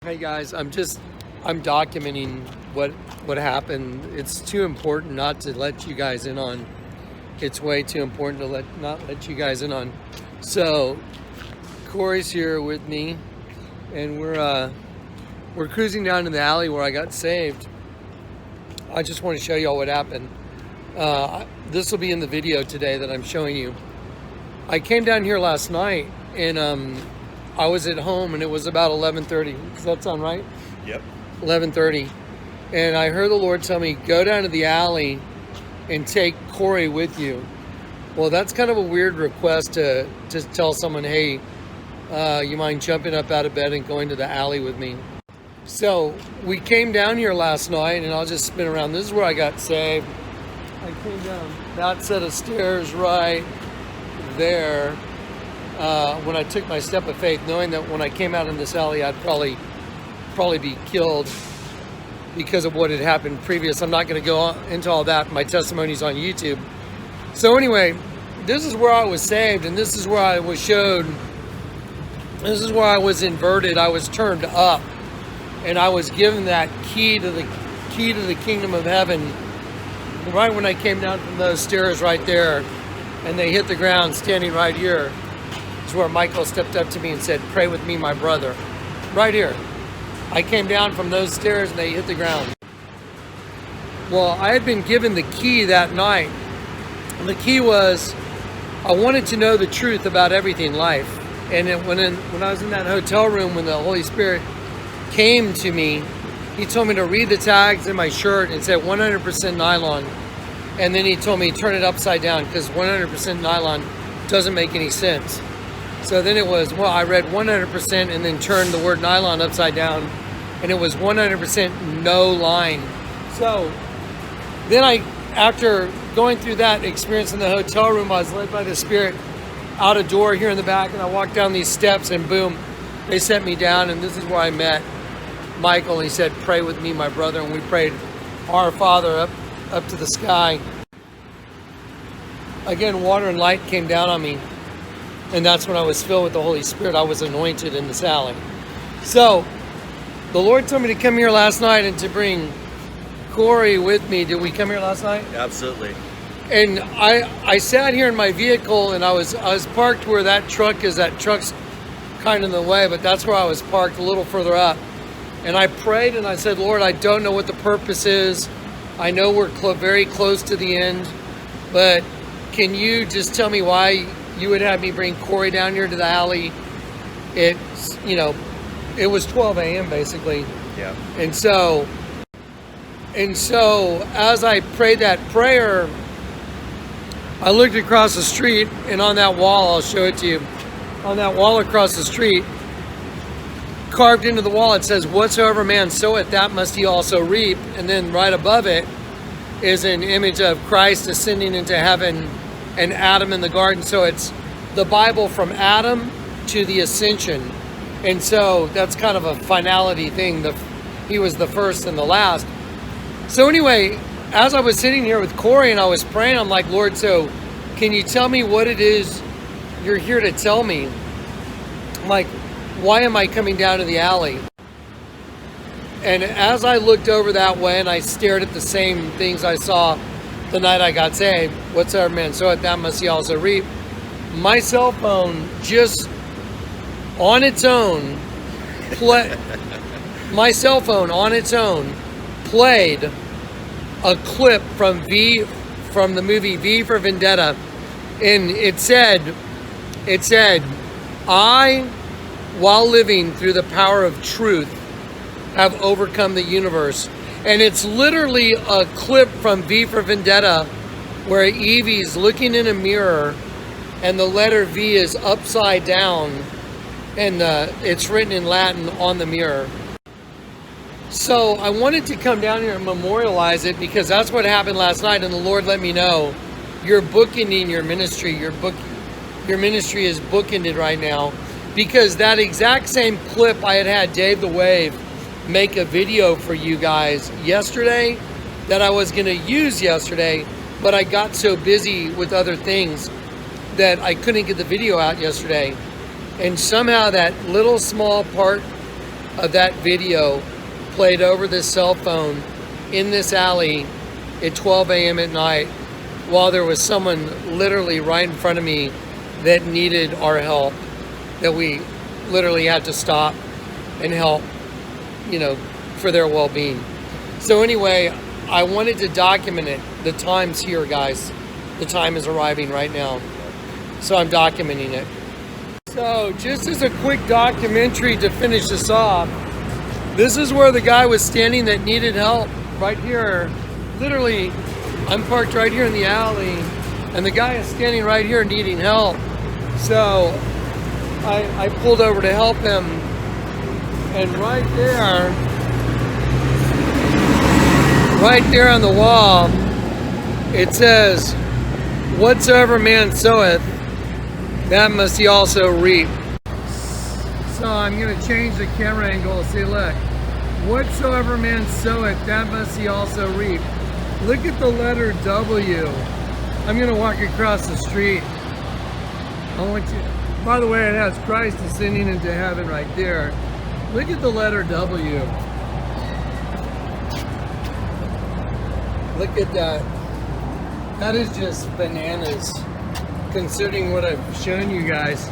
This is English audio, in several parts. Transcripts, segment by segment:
Hey guys, I'm documenting what happened. It's too important not to let you guys in on. It's way too important to not let you guys in on. So Corey's here with me, and we're cruising down to the alley where I got saved. I just want to show y'all what happened. This will be in the video today that I'm showing you. I came down here last night, and I was at home, and it was about 11:30. Does that sound right? Yep. 11:30. And I heard the Lord tell me, go down to the alley and take Corey with you. Well, that's kind of a weird request to tell someone, hey, you mind jumping up out of bed and going to the alley with me? So we came down here last night, and I'll just spin around. This is where I got saved. I came down that set of stairs right there. When I took my step of faith, knowing that when I came out in this alley, I'd probably be killed because of what had happened previous. I'm not going to go into all that. My testimony's on YouTube. So anyway, this is where I was saved, and this is where I was showed. This is where I was inverted. I was turned up, and I was given that key to the kingdom of heaven. Right when I came down from those stairs right there, and they hit the ground, standing right here. It's where Michael stepped up to me and said, pray with me, my brother. Right here. I came down from those stairs and they hit the ground. Well, I had been given the key that night. And the key was, I wanted to know the truth about everything in life. And when I was in that hotel room, when the Holy Spirit came to me, he told me to read the tags in my shirt. It said 100% nylon. And then he told me turn it upside down, because 100% nylon doesn't make any sense. So then it was, well, I read 100% and then turned the word nylon upside down, and it was 100% no line. So then after going through that experience in the hotel room, I was led by the Spirit out a door here in the back, and I walked down these steps, and boom, they set me down, and this is where I met Michael, and he said, pray with me, my brother, and we prayed Our Father up to the sky. Again, water and light came down on me. And that's when I was filled with the Holy Spirit. I was anointed in this alley. So, the Lord told me to come here last night and to bring Corey with me. Did we come here last night? Absolutely. And I sat here in my vehicle, and I was parked where that truck is. That truck's kind of in the way, but that's where I was parked, a little further up. And I prayed, and I said, Lord, I don't know what the purpose is. I know we're very close to the end, but can you just tell me why you would have me bring Corey down here to the alley? It was 12 a.m. basically. Yeah. And so as I prayed that prayer, I looked across the street, and on that wall, I'll show it to you. On that wall across the street, carved into the wall, it says, whatsoever man soweth, that must he also reap. And then right above it is an image of Christ ascending into heaven and Adam in the garden. So it's the Bible from Adam to the ascension. And so that's kind of a finality thing. He was the first and the last. So anyway, as I was sitting here with Corey and I was praying, I'm like, Lord, so can you tell me what it is you're here to tell me? I'm like, why am I coming down to the alley? And as I looked over that way and I stared at the same things I saw the night I got saved, whatsoever man soweth, that must he also reap. My cell phone just on its own my cell phone on its own played a clip from the movie V for Vendetta, and it said, I, while living through the power of truth, have overcome the universe. And it's literally a clip from V for Vendetta where Evie's looking in a mirror and the letter V is upside down, and it's written in Latin on the mirror. So I wanted to come down here and memorialize it, because that's what happened last night, and the Lord let me know, you're bookending your ministry. Your ministry is bookended right now, because that exact same clip I had Dave the Wave make a video for you guys yesterday that I was going to use yesterday, but I got so busy with other things that I couldn't get the video out yesterday. And somehow that little small part of that video played over this cell phone in this alley at 12 a.m. at night while there was someone literally right in front of me that needed our help, that we literally had to stop and help, you know, for their well-being. So anyway, I wanted to document it. The time's here, guys. The time is arriving right now. So I'm documenting it. So just as a quick documentary to finish this off, this is where the guy was standing that needed help, right here. Literally, I'm parked right here in the alley, and the guy is standing right here needing help. So I pulled over to help him, and right there on the wall, it says, "Whatsoever man soweth, that must he also reap." So I'm going to change the camera angle and say, look, whatsoever man soweth, that must he also reap. Look at the letter W. I'm going to walk across the street. I want you, by the way, it has Christ ascending into heaven right there. Look at the letter W. Look at that. That is just bananas, considering what I've shown you guys.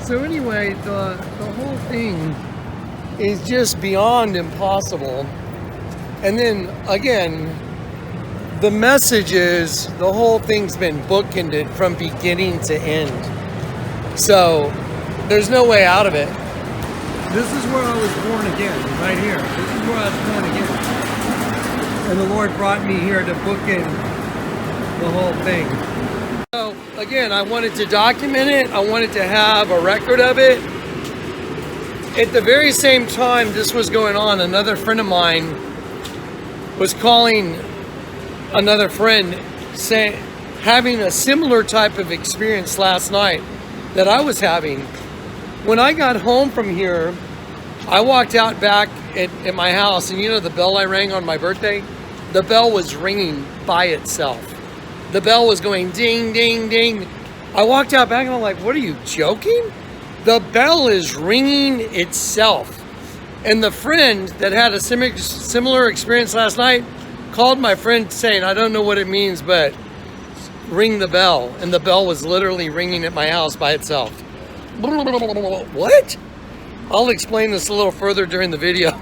So anyway, the whole thing is just beyond impossible. And then again, the message is the whole thing's been bookended from beginning to end. So there's no way out of it. This is where I was born again, right here. This is where I was born again. And the Lord brought me here to bookend the whole thing. So again, I wanted to document it. I wanted to have a record of it. At the very same time this was going on, another friend of mine was calling another friend, saying, having a similar type of experience last night that I was having. When I got home from here, I walked out back at my house, and you know the bell I rang on my birthday? The bell was ringing by itself. The bell was going ding, ding, ding. I walked out back and I'm like, what are you joking? The bell is ringing itself. And the friend that had a similar experience last night called my friend saying, I don't know what it means, but ring the bell. And the bell was literally ringing at my house by itself. What? I'll explain this a little further during the video.